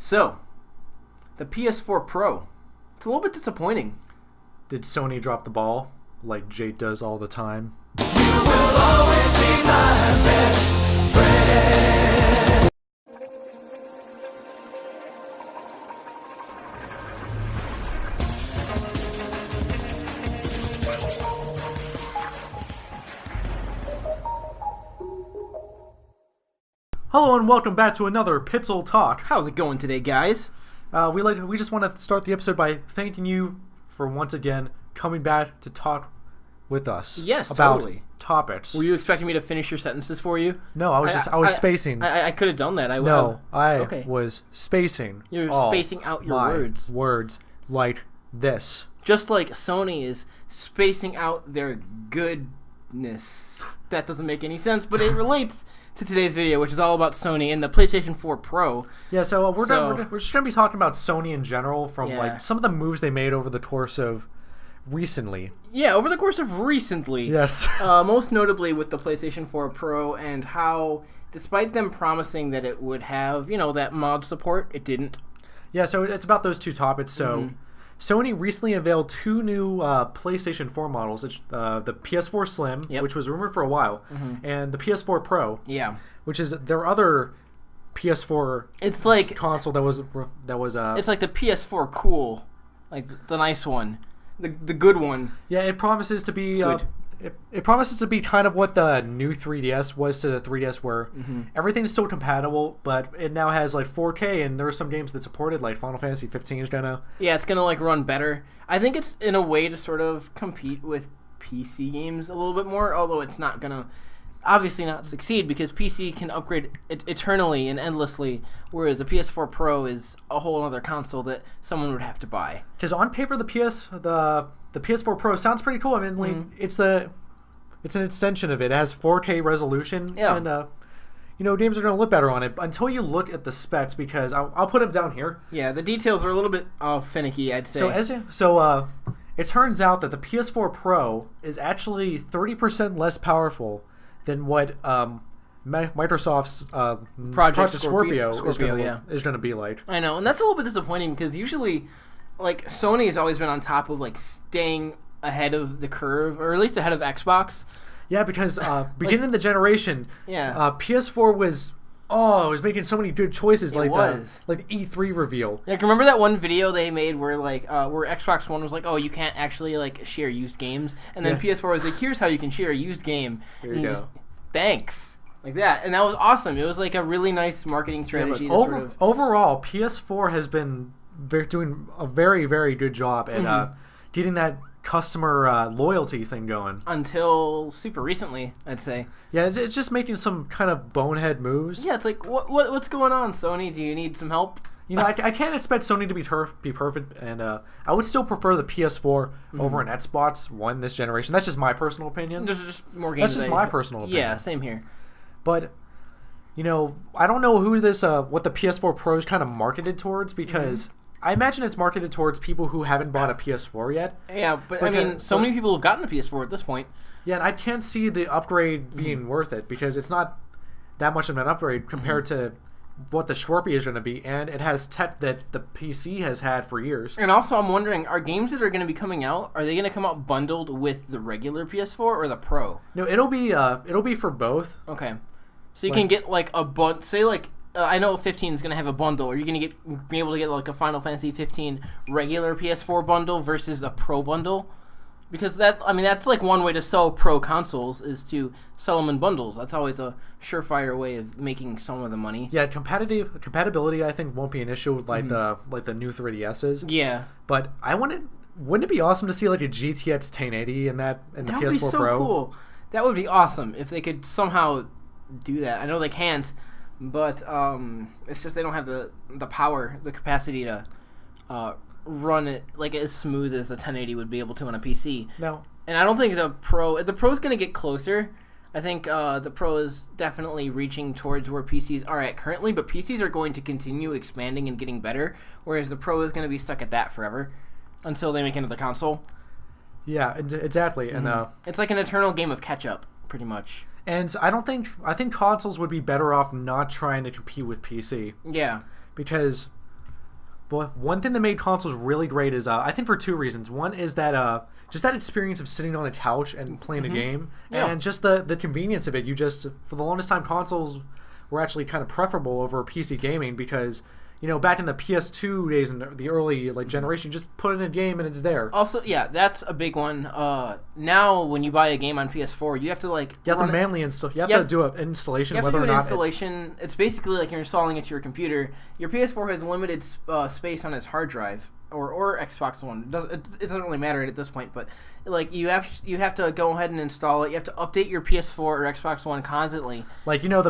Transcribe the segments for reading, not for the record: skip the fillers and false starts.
So, the PS4 Pro. It's a little bit disappointing. Did Sony drop the ball like Jade does all the time? You will always be my best friend. Hello and welcome back to another Pitzel Talk. How's it going today, guys? We just want to start the episode by thanking you for once again coming back to talk with us. Yes, about totally. Topics. Were you expecting me to finish your sentences for you? No, I was spacing. I could have done that. I was spacing. You're all spacing out your my words. Words like this. Just like Sony is spacing out their goodness. That doesn't make any sense, but it relates to today's video, which is all about Sony and the PlayStation 4 Pro. Yeah, so we're just going to be talking about Sony in general from like some of the moves they made over the course of recently. Yeah, over the course of recently. Yes. Most notably with the PlayStation 4 Pro and how, despite them promising that it would have, that mod support, it didn't. Yeah, so it's about those two topics. So Sony recently unveiled two new PlayStation 4 models. It's the Ps4 Slim, which was rumored for a while, and the Ps4 Pro. Yeah. Which is their other PS4 console that was it's like the PS4 Cool, like the nice one. The good one. Yeah, it promises to be it promises to be kind of what the new 3DS was to the 3DS, where everything's still compatible, but it now has like 4K, and there are some games that supported, like Final Fantasy 15 is gonna. Yeah, it's gonna like run better. I think it's in a way to sort of compete with PC games a little bit more, although it's not gonna obviously not succeed because PC can upgrade eternally and endlessly, whereas a PS4 Pro is a whole other console that someone would have to buy. Because on paper, the PS4 Pro sounds pretty cool. I mean, it's an extension of it. It has 4K resolution, and games are going to look better on it until you look at the specs. Because I'll put them down here. Yeah, the details are a little bit finicky, I'd say. It turns out that the PS4 Pro is actually 30% less powerful than what Microsoft's Project Scorpio is going to be like. I know, and that's a little bit disappointing because usually, like, Sony has always been on top of like staying ahead of the curve, or at least ahead of Xbox. Yeah, because beginning the generation, PS4 was making so many good choices, like the E3 reveal. Like, remember that one video they made where where Xbox One was like, oh, you can't actually like share used games, and then PS4 was like, here's how you can share a used game. Here you go. Thanks. Like that, and that was awesome. It was like a really nice marketing strategy. Overall, PS4 has been doing a very, very good job at getting that customer loyalty thing going. Until super recently, I'd say. Yeah, it's just making some kind of bonehead moves. Yeah, it's like, what's going on, Sony? Do you need some help? I can't expect Sony to be perfect, and I would still prefer the PS4 over an Xbox One this generation. That's just my personal opinion. There's just more games. That's just my personal opinion. Yeah, same here. But I don't know who what the PS4 Pro is kind of marketed towards, because I imagine it's marketed towards people who haven't bought a PS4 yet. Yeah, but I mean, so many people have gotten a PS4 at this point. Yeah, and I can't see the upgrade being worth it, because it's not that much of an upgrade compared to what the Scorpio is going to be, and it has tech that the PC has had for years. And also, I'm wondering, are games that are going to be coming out, are they going to come out bundled with the regular PS4 or the Pro? No, it'll be for both. Okay, so you can get like a bundle. Say like I know 15 is going to have a bundle. Are you going to be able to get like a Final Fantasy 15 regular PS4 bundle versus a Pro bundle? Because that's like one way to sell Pro consoles, is to sell them in bundles. That's always a surefire way of making some of the money. Yeah, compatibility I think won't be an issue with like the new 3DSs. Yeah, but wouldn't it be awesome to see like a GTX 1080 in the PS4 Pro? That would be so cool. That would be awesome if they could somehow do that. I know they can't, but it's just they don't have the power, the capacity to run it like as smooth as a 1080 would be able to on a PC. No. And I don't think the Pro's going to get closer. I think the Pro is definitely reaching towards where PCs are at currently, but PCs are going to continue expanding and getting better, whereas the Pro is going to be stuck at that forever until they make another console. Yeah, exactly. And it's like an eternal game of catch up, pretty much. And I think consoles would be better off not trying to compete with PC. Yeah. Because But one thing that made consoles really great is, I think for two reasons. One is that just that experience of sitting on a couch and playing a game, and just the convenience of it. You just, for the longest time, consoles were actually kind of preferable over PC gaming because, back in the PS2 days and the early generation, just put in a game and it's there. Also, yeah, that's a big one. Now, when you buy a game on PS4, you have to manually install. You have to do an installation. You have whether to do or an not installation. It's basically like you're installing it to your computer. Your PS4 has limited space on its hard drive, or Xbox One. It doesn't really matter at this point, but you have to go ahead and install it. You have to update your PS4 or Xbox One constantly. Remember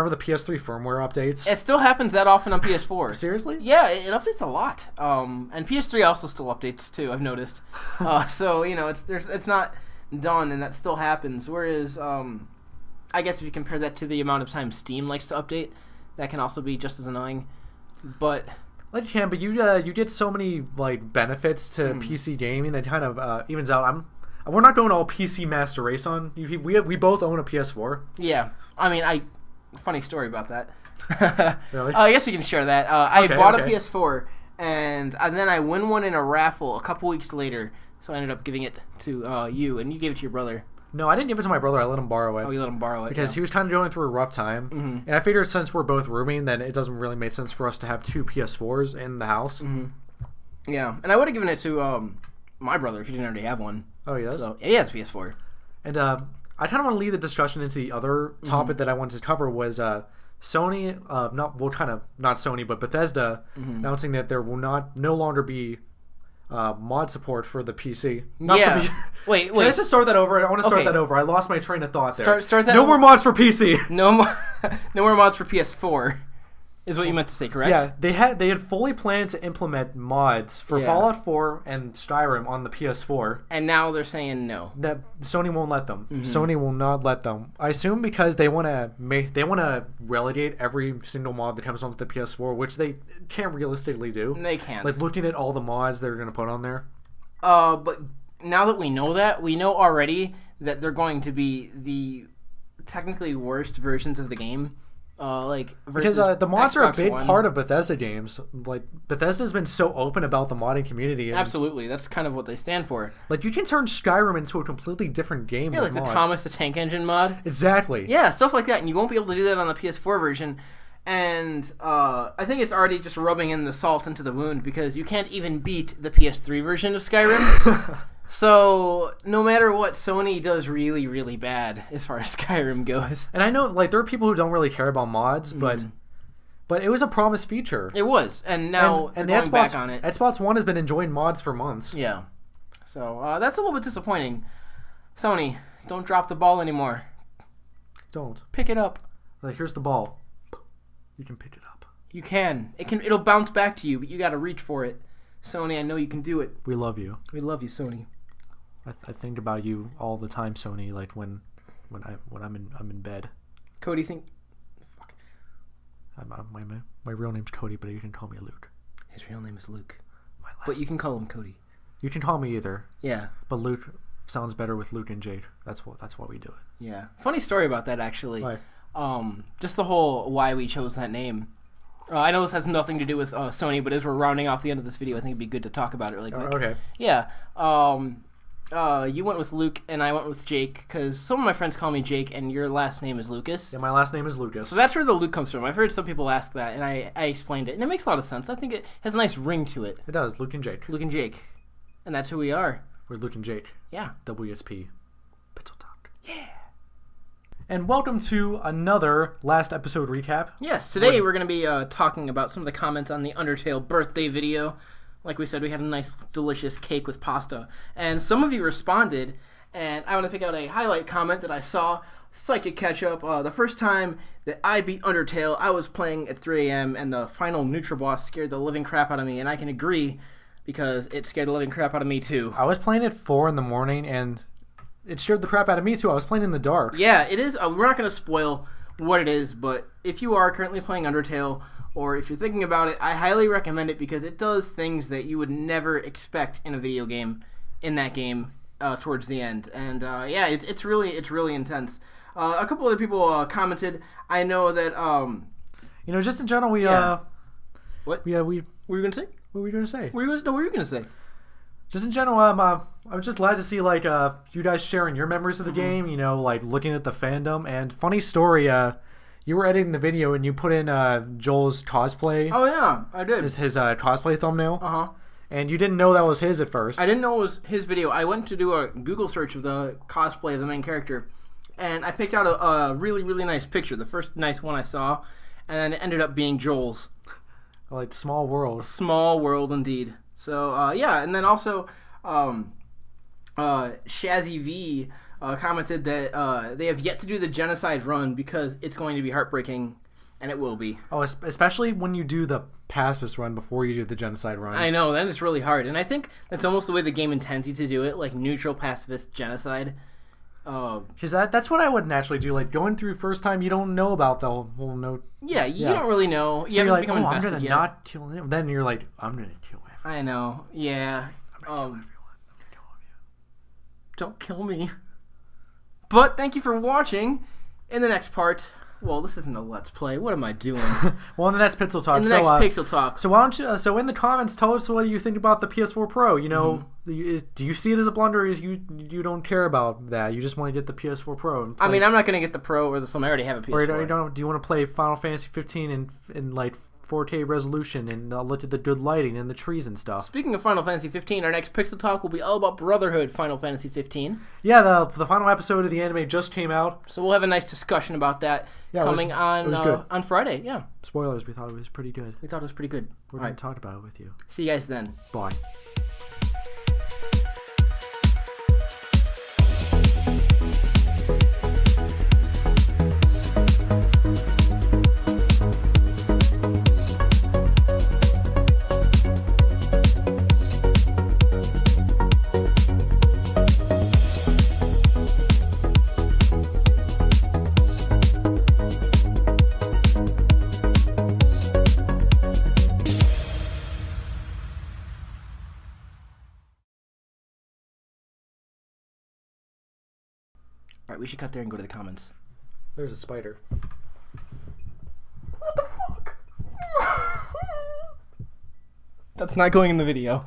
the PS3 firmware updates? It still happens that often on PS4. Seriously? Yeah, it updates a lot. And PS3 also still updates too. I've noticed. So it's not done, and that still happens. Whereas, I guess if you compare that to the amount of time Steam likes to update, that can also be just as annoying. But you get so many benefits to PC gaming that kind of evens out. We're not going all PC Master Race on. We both own a PS4. Yeah, I mean, funny story about that. Really? I guess we can share that. I bought a PS4, and then I won one in a raffle a couple weeks later. So I ended up giving it to you, and you gave it to your brother. No, I didn't give it to my brother. I let him borrow it. Oh, you let him borrow it. Because he was kind of going through a rough time. Mm-hmm. And I figured since we're both rooming, then it doesn't really make sense for us to have two PS4s in the house. Mm-hmm. Yeah, and I would have given it to my brother if he didn't already have one. Oh, he does? So, he has PS4. And I kind of want to lead the discussion into the other topic that I wanted to cover was Sony, not Sony, but Bethesda announcing that there will no longer be mod support for the PC. Wait. Can I just start that over? I want to start that over. I lost my train of thought there. Start that no more mods for PC. No more mods for PS4. Is what you meant to say, correct? Yeah, they had fully planned to implement mods for Fallout 4 and Skyrim on the PS4. And now they're saying no. That Sony won't let them. Mm-hmm. Sony will not let them. I assume because they want to relegate every single mod that comes onto the PS4, which they can't realistically do. They can't. Looking at all the mods they're going to put on there. But now that we know that, we know already that they're going to be the technically worst versions of the game. Because the mods are a big part of Bethesda games. Bethesda's been so open about the modding community. Absolutely, that's kind of what they stand for. You can turn Skyrim into a completely different game. Yeah, with the mods. Thomas the Tank Engine mod. Exactly. Yeah, stuff like that, and you won't be able to do that on the PS4 version. And I think it's already just rubbing in the salt into the wound because you can't even beat the PS3 version of Skyrim. So, no matter what, Sony does really, really bad as far as Skyrim goes. And I know, there are people who don't really care about mods, but it was a promised feature. It was, and now and going back on it. Xbox One has been enjoying mods for months. Yeah. So, that's a little bit disappointing. Sony, don't drop the ball anymore. Don't. Pick it up. Here's the ball. You can pick it up. You can. It'll bounce back to you, but you gotta reach for it. Sony, I know you can do it. We love you. We love you, Sony. I think about you all the time, Sony. When I'm in bed. Cody, think. Fuck. My real name's Cody, but you can call me Luke. His real name is Luke, but you can call him Cody. You can call me either. Yeah. But Luke sounds better with Luke and Jake. That's why we do it. Yeah. Funny story about that actually. Why? Just the whole why we chose that name. I know this has nothing to do with Sony, but as we're rounding off the end of this video, I think it'd be good to talk about it really quick. Okay. Yeah. You went with Luke, and I went with Jake, because some of my friends call me Jake, and your last name is Lucas. Yeah, my last name is Lucas. So that's where the Luke comes from. I've heard some people ask that, and I explained it, and it makes a lot of sense. I think it has a nice ring to it. It does, Luke and Jake. Luke and Jake. And that's who we are. We're Luke and Jake. Yeah. DoubleEXP. Pixel Talk. Yeah. And welcome to another last episode recap. Yes, today we're going to be talking about some of the comments on the Undertale birthday video. Like we said, we had a nice, delicious cake with pasta. And some of you responded, and I want to pick out a highlight comment that I saw. Psychic Ketchup. The first time that I beat Undertale, I was playing at 3 a.m., and the final Neutral Boss scared the living crap out of me, and I can agree, because it scared the living crap out of me, too. I was playing at 4 in the morning, and it scared the crap out of me, too. I was playing in the dark. Yeah, it is. We're not going to spoil what it is, but if you are currently playing Undertale, or if you're thinking about it, I highly recommend it because it does things that you would never expect in a video game, in that game, towards the end. And yeah, it's really intense. A couple other people commented. I know that just in general, we What were you gonna say? What were you gonna say? What were you gonna say? Just in general, I'm just glad to see like you guys sharing your memories of the game. You know, like looking at the fandom. And funny story, you were editing the video and you put in Joel's cosplay. Oh yeah, I did. His cosplay thumbnail. Uh-huh. And you didn't know that was his at first. I didn't know it was his video. I went to do a Google search of the cosplay of the main character, and I picked out a really, really nice picture, the first nice one I saw, and then it ended up being Joel's. Like, small world. Small world, indeed. So, yeah, and then also, Shazzy V commented that they have yet to do the genocide run because it's going to be heartbreaking, and it will be. Oh, especially when you do the pacifist run before you do the genocide run. I know, that is really hard, and I think that's almost the way the game intends you to do it, like neutral, pacifist, genocide. Because that's what I would naturally do. Like, going through first time, you don't know about the whole note. Yeah, you don't really know. So you haven't become I'm invested gonna yet. not kill him. Then you're like, I'm gonna kill everyone. I know, yeah. I'm gonna kill everyone. I'm gonna kill all of you. Don't kill me. But thank you for watching. In the next part, well, this isn't a Let's Play. What am I doing? Well, in the next Pixel Talk. In the next Pixel Talk. So why don't you? So in the comments, tell us what you think about the PS4 Pro. You know, do you see it as a blunder? Or you don't care about that? You just want to get the PS4 Pro. And play, I mean, I'm not gonna get the Pro or the Slim. I already have a PS4. Or do you want to play Final Fantasy 15 in like 4K resolution and look at the good lighting and the trees and stuff? Speaking of Final Fantasy 15, our next Pixel Talk will be all about Brotherhood Final Fantasy 15. Yeah, the final episode of the anime just came out. So we'll have a nice discussion about that coming on Friday. Yeah. Spoilers, we thought it was pretty good. We thought it was pretty good. We're going to talk about it with you. See you guys then. Bye. Alright, we should cut there and go to the comments. There's a spider. What the fuck? That's not going in the video.